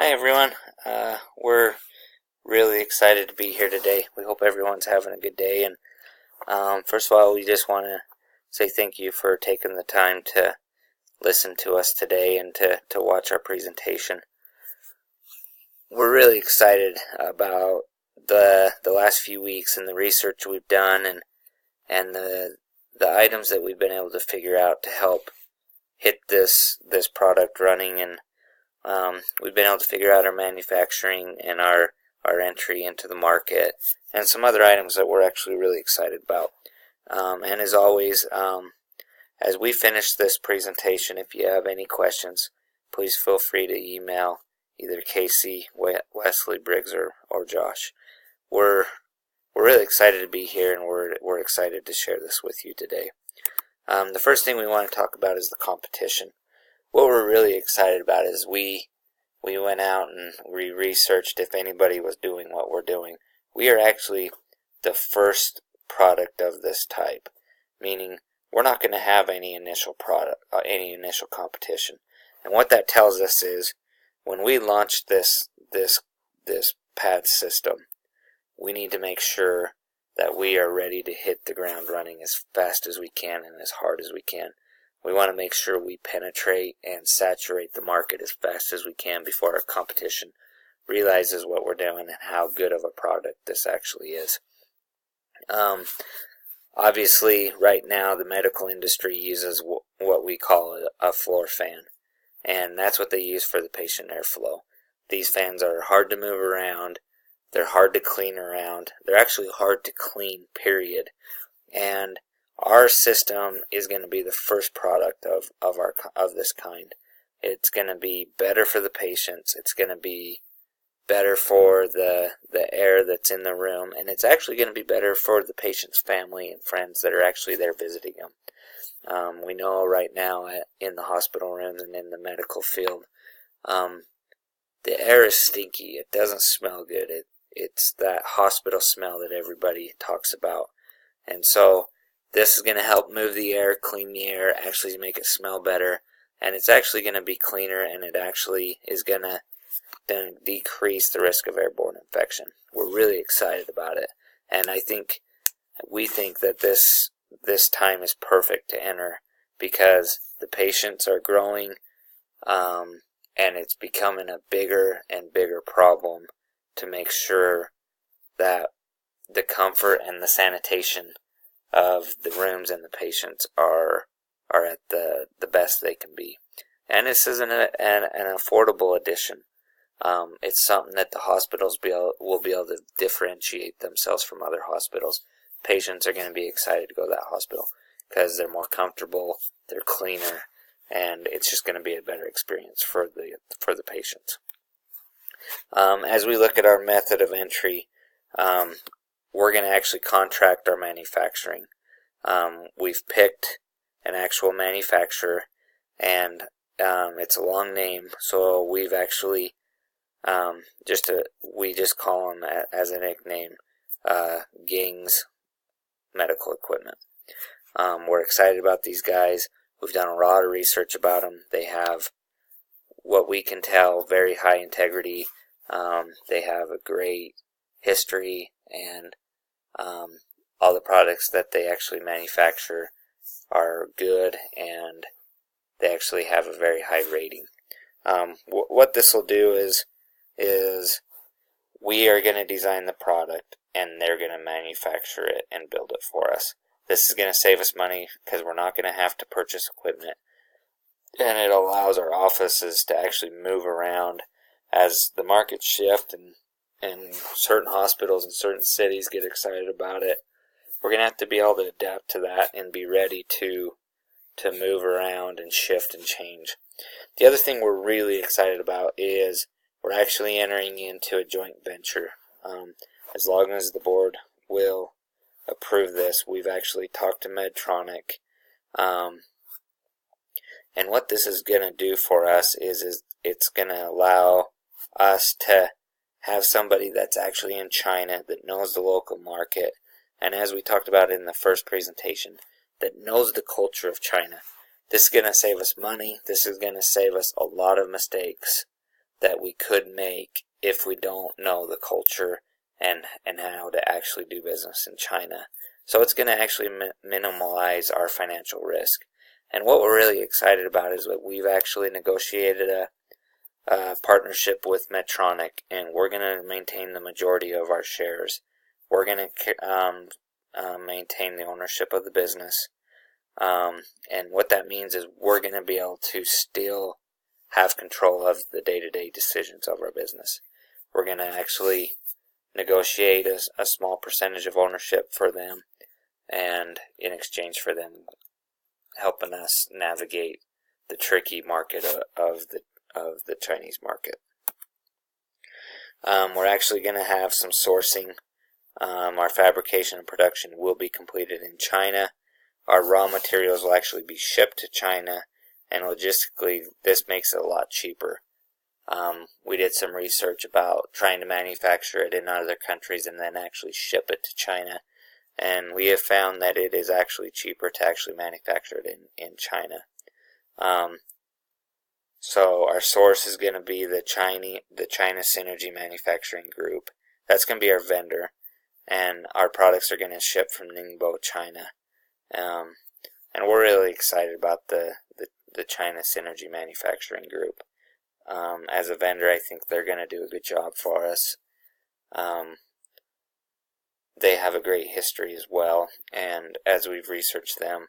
Hi everyone. We're really excited to be here today. We hope everyone's having a good day. And first of all, we just want to say thank you for taking the time to listen to us today and to watch our presentation. We're really excited about the last few weeks and the research we've done and the items that we've been able to figure out to help hit this product running. And we've been able to figure out our manufacturing and our entry into the market and some other items that we're actually really excited about. And as always, as we finish this presentation, if you have any questions, please feel free to email either Casey, Wesley, Briggs, or Josh. We're really excited to be here, and we're excited to share this with you today. The first thing we want to talk about is the competition. What we're really excited about is we went out and we researched if anybody was doing what we're doing. We are actually the first product of this type, meaning we're not going to have any initial competition. And what that tells us is when we launch this pad system, we need to make sure that we are ready to hit the ground running as fast as we can and as hard as we can. We want to make sure we penetrate and saturate the market as fast as we can before our competition realizes what we're doing and how good of a product this actually is. Obviously, right now the medical industry uses what we call a floor fan, and that's what they use for the patient airflow. These fans are hard to move around, they're hard to clean around, they're actually hard to clean, period. And our system is going to be the first product of this kind. It's going to be better for the patients. It's going to be better for the air that's in the room, and it's actually going to be better for the patient's family and friends that are actually there visiting them. We know right now in the hospital rooms and in the medical field, the air is stinky. It doesn't smell good. It's that hospital smell that everybody talks about, and so this is going to help move the air, clean the air, actually make it smell better, and it's actually going to be cleaner, and it actually is going to decrease the risk of airborne infection. We're really excited about it, and we think that this time is perfect to enter because the patients are growing, and it's becoming a bigger and bigger problem to make sure that the comfort and the sanitation of the rooms and the patients are at the best they can be. And this is an affordable addition. It's something that the hospitals will be able to differentiate themselves from other hospitals. Patients are going to be excited to go to that hospital because they're more comfortable, they're cleaner, and it's just going to be a better experience for the patients. As we look at our method of entry, we're going to actually contract our manufacturing. We've picked an actual manufacturer, and it's a long name, so we've actually we just call them as a nickname, Gings Medical Equipment. We're excited about these guys. We've done a lot of research about them. They have, what we can tell, very high integrity. They have a great history, and all the products that they actually manufacture are good, and they actually have a very high rating. What this will do is we are going to design the product, and they're going to manufacture it and build it for us. This is going to save us money because we're not going to have to purchase equipment, and it allows our offices to actually move around as the markets shift and certain hospitals in certain cities get excited about it. We're going to have to be able to adapt to that and be ready to move around and shift and change. The other thing we're really excited about is we're actually entering into a joint venture. As long as the board will approve this, we've actually talked to Medtronic. And what this is going to do for us is it's going to allow us to have somebody that's actually in China that knows the local market, and as we talked about in the first presentation, that knows the culture of China. This is going to save us money. This is going to save us a lot of mistakes that we could make if we don't know the culture and how to actually do business in China. So it's going to actually minimize our financial risk. And what we're really excited about is that we've actually negotiated a partnership with Medtronic, and we're going to maintain the majority of our shares. We're going to maintain the ownership of the business. And what that means is we're going to be able to still have control of the day-to-day decisions of our business. We're going to actually negotiate a small percentage of ownership for them, and in exchange for them helping us navigate the tricky market of the Chinese market. We're actually going to have some sourcing. Our fabrication and production will be completed in China. Our raw materials will actually be shipped to China, and logistically this makes it a lot cheaper. We did some research about trying to manufacture it in other countries and then actually ship it to China, and we have found that it is actually cheaper to actually manufacture it in China. So our source is going to be the China Synergy Manufacturing Group. That's going to be our vendor, and our products are going to ship from Ningbo, China. And we're really excited about the China Synergy Manufacturing Group. As a vendor, I think they're going to do a good job for us. They have a great history as well, and as we've researched them,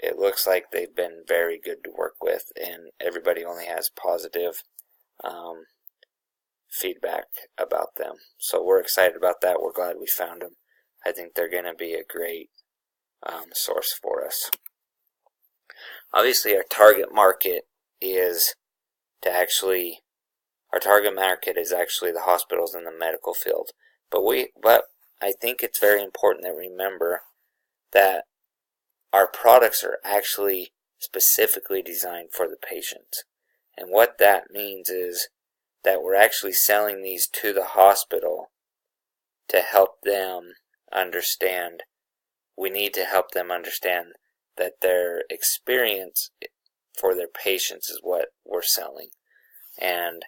it looks like they've been very good to work with, and everybody only has positive feedback about them. So we're excited about that. We're glad we found them. I think they're going to be a great source for us. Obviously, our target market is actually the hospitals in the medical field. But I think it's very important that we remember that our products are actually specifically designed for the patients. And what that means is that we're actually selling these to the hospital to help them understand. We need to help them understand that their experience for their patients is what we're selling. And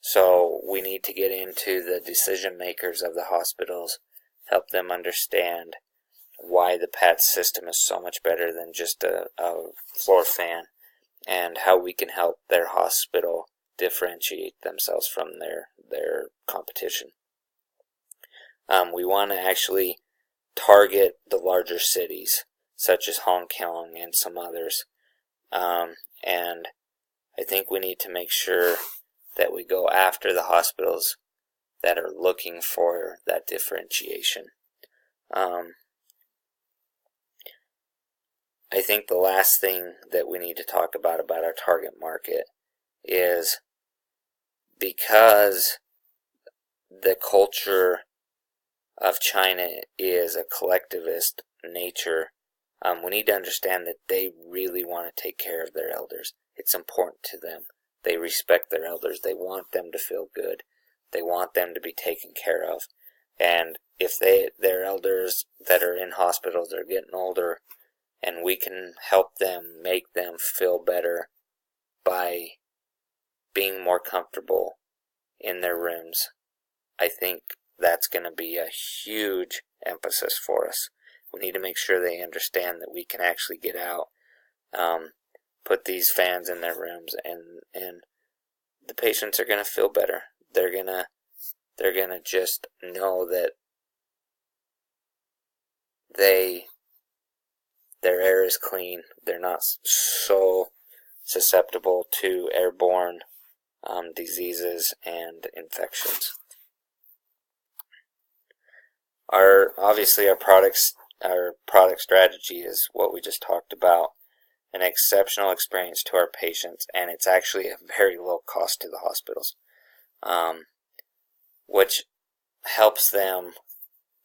so we need to get into the decision makers of the hospitals, help them understand why the PATS system is so much better than just a floor fan, and how we can help their hospital differentiate themselves from their competition. We want to actually target the larger cities, such as Hong Kong and some others. And I think we need to make sure that we go after the hospitals that are looking for that differentiation. I think the last thing that we need to talk about our target market is, because the culture of China is a collectivist nature, we need to understand that they really want to take care of their elders. It's important to them. They respect their elders. They want them to feel good. They want them to be taken care of. And if their elders that are in hospitals are getting older, and we can help them, make them feel better by being more comfortable in their rooms, I think that's going to be a huge emphasis for us. We need to make sure they understand that we can actually get out, put these fans in their rooms, and the patients are going to feel better. They're gonna just know that their air is clean. They're not so susceptible to airborne diseases and infections. Obviously our product strategy is what we just talked about: an exceptional experience to our patients, and it's actually a very low cost to the hospitals, which helps them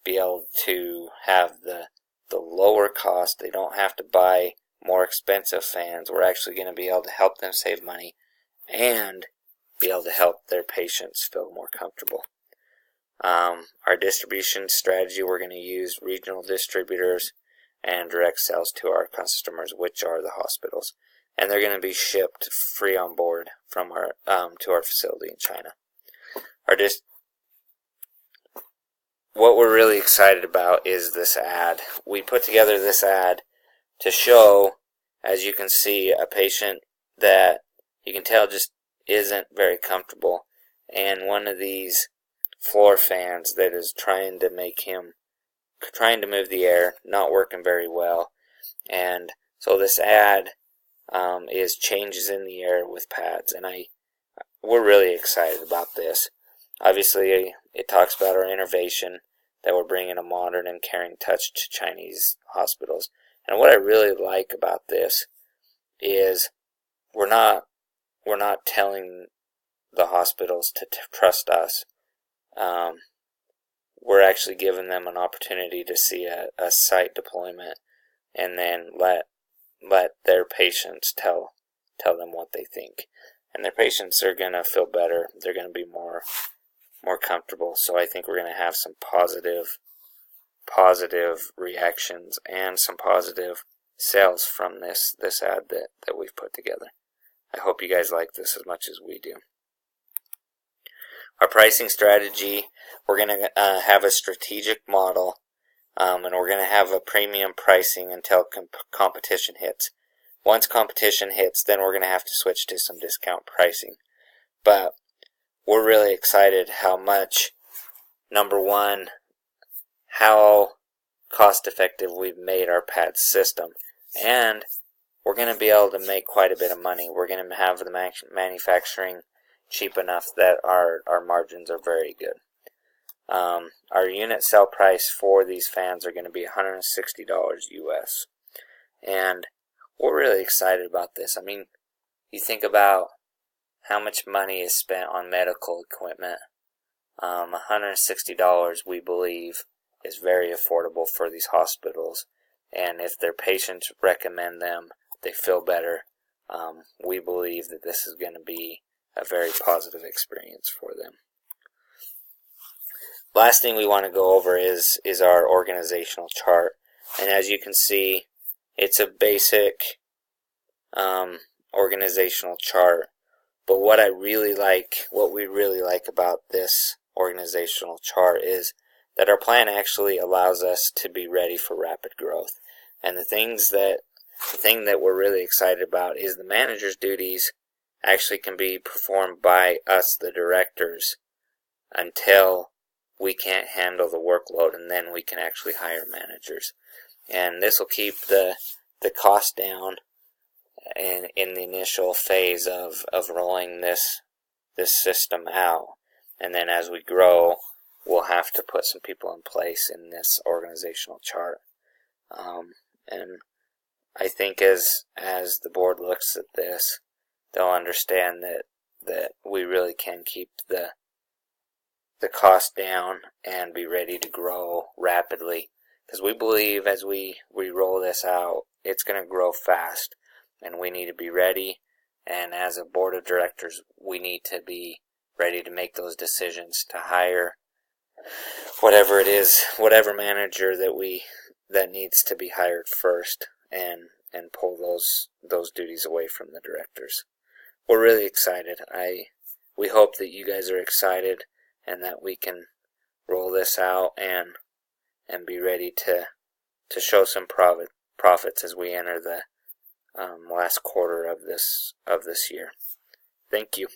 be able to have the lower cost. They don't have to buy more expensive fans. We're actually going to be able to help them save money and be able to help their patients feel more comfortable. Our distribution strategy, we're going to use regional distributors and direct sales to our customers, which are the hospitals. and they're going to be shipped free on board from our to our facility in China. What we're really excited about is this ad. We put together this ad to show, as you can see, a patient that you can tell just isn't very comfortable, and one of these floor fans that is trying to move the air, not working very well. And so this ad is changes in the air with pads, and we're really excited about this. Obviously, it talks about our innovation, that we're bringing a modern and caring touch to Chinese hospitals. And what I really like about this is we're not telling the hospitals to trust us. We're actually giving them an opportunity to see a site deployment, and then let their patients tell them what they think. And their patients are going to feel better. They're going to be more comfortable. So I think we're going to have some positive reactions and some positive sales from this ad that we've put together. I hope you guys like this as much as we do. Our pricing strategy, we're going to have a strategic model, and we're going to have a premium pricing until competition hits. Once competition hits, then we're going to have to switch to some discount pricing. But we're really excited how much, number one, how cost effective we've made our pad system, and we're going to be able to make quite a bit of money. We're going to have the manufacturing cheap enough that our margins are very good. Our unit sell price for these fans are going to be $160 US, and we're really excited about this. I mean, you think about how much money is spent on medical equipment. $160, we believe, is very affordable for these hospitals, and if their patients recommend them, they feel better. We believe that this is going to be a very positive experience for them. Last thing we want to go over is our organizational chart, and as you can see, it's a basic organizational chart. But what we really like about this organizational chart is that our plan actually allows us to be ready for rapid growth. And the thing that we're really excited about is the manager's duties actually can be performed by us, the directors, until we can't handle the workload, and then we can actually hire managers. And this will keep the cost down in the initial phase of rolling this system out. And then as we grow, we'll have to put some people in place in this organizational chart. And I think as the board looks at this, they'll understand that we really can keep the cost down and be ready to grow rapidly. Because we believe as we roll this out, it's going to grow fast, and we need to be ready. And as a board of directors, we need to be ready to make those decisions to hire whatever it is, whatever manager that needs to be hired first, and pull those duties away from the directors. We're really excited. We hope that you guys are excited and that we can roll this out and be ready to show some profits as we enter the last quarter of this year. Thank you.